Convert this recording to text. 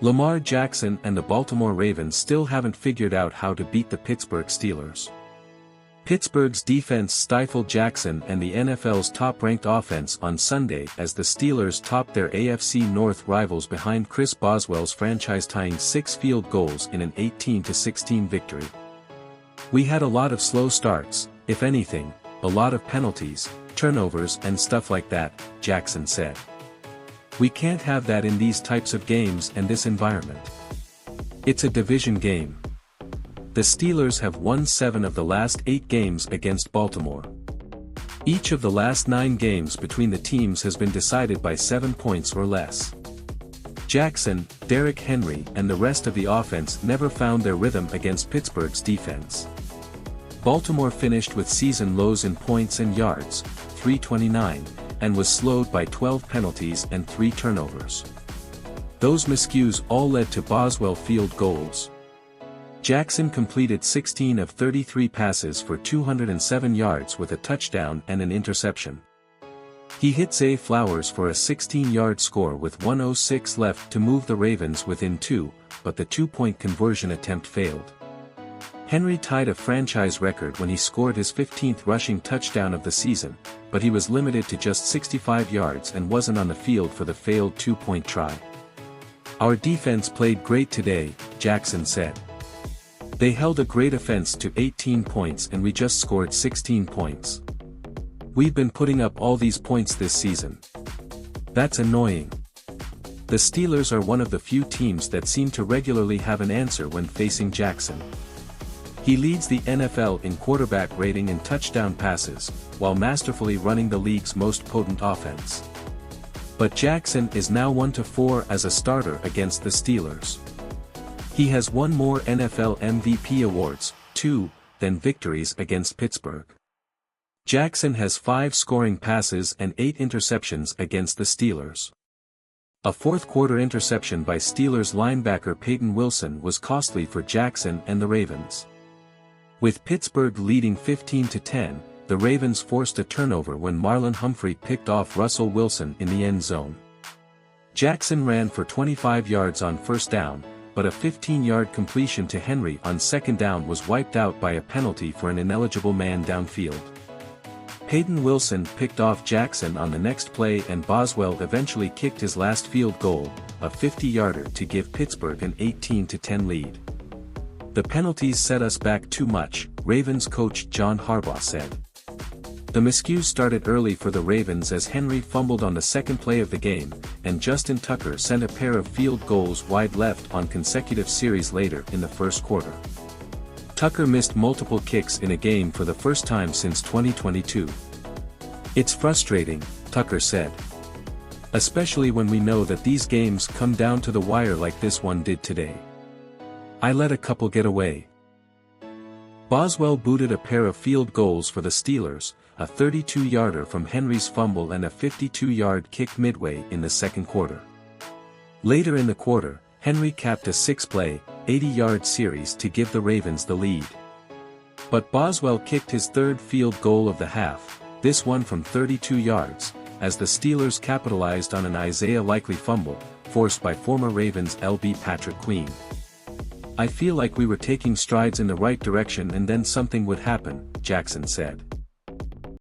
Lamar Jackson and the Baltimore Ravens still haven't figured out how to beat the Pittsburgh Steelers. Pittsburgh's defense stifled Jackson and the NFL's top-ranked offense on Sunday as the Steelers topped their AFC North rivals behind Chris Boswell's franchise-tying 6 field goals in an 18-16 victory. "We had a lot of slow starts, if anything, a lot of penalties, turnovers and stuff like that," Jackson said. "We can't have that in these types of games and this environment. It's a division game. The Steelers have won 7 of the last 8 games against Baltimore. Each of the last 9 games between the teams has been decided by 7 points or less." Jackson, Derrick Henry and the rest of the offense never found their rhythm against Pittsburgh's defense. Baltimore finished with season lows in points and yards, 329, and was slowed by 12 penalties and 3 turnovers. Those miscues all led to Boswell field goals. Jackson completed 16 of 33 passes for 207 yards with a touchdown and an interception. He hit Zay Flowers for a 16-yard score with 1:06 left to move the Ravens within 2, but the 2-point conversion attempt failed. Henry tied a franchise record when he scored his 15th rushing touchdown of the season, but he was limited to just 65 yards and wasn't on the field for the failed 2-point try. "Our defense played great today," Jackson said. "They held a great offense to 18 points and we just scored 16 points. We've been putting up all these points this season. That's annoying." The Steelers are one of the few teams that seem to regularly have an answer when facing Jackson. He leads the NFL in quarterback rating and touchdown passes, while masterfully running the league's most potent offense. But Jackson is now 1-4 as a starter against the Steelers. He has won more NFL MVP awards, 2, than victories against Pittsburgh. Jackson has 5 scoring passes and 8 interceptions against the Steelers. A fourth-quarter interception by Steelers linebacker Peyton Wilson was costly for Jackson and the Ravens. With Pittsburgh leading 15-10, the Ravens forced a turnover when Marlon Humphrey picked off Russell Wilson in the end zone. Jackson ran for 25 yards on first down, but a 15-yard completion to Henry on second down was wiped out by a penalty for an ineligible man downfield. Peyton Wilson picked off Jackson on the next play and Boswell eventually kicked his last field goal, a 50-yarder to give Pittsburgh an 18-10 lead. "The penalties set us back too much," Ravens coach John Harbaugh said. The miscues started early for the Ravens as Henry fumbled on the second play of the game, and Justin Tucker sent a pair of field goals wide left on consecutive series later in the first quarter. Tucker missed multiple kicks in a game for the first time since 2022. "It's frustrating," Tucker said. "Especially when we know that these games come down to the wire like this one did today. I let a couple get away." Boswell booted a pair of field goals for the Steelers, a 32-yarder from Henry's fumble and a 52-yard kick midway in the second quarter. Later in the quarter, Henry capped a 6-play, 80-yard series to give the Ravens the lead. But Boswell kicked his third field goal of the half, this one from 32 yards, as the Steelers capitalized on an Isaiah Likely fumble, forced by former Ravens LB Patrick Queen. "I feel like we were taking strides in the right direction and then something would happen," Jackson said.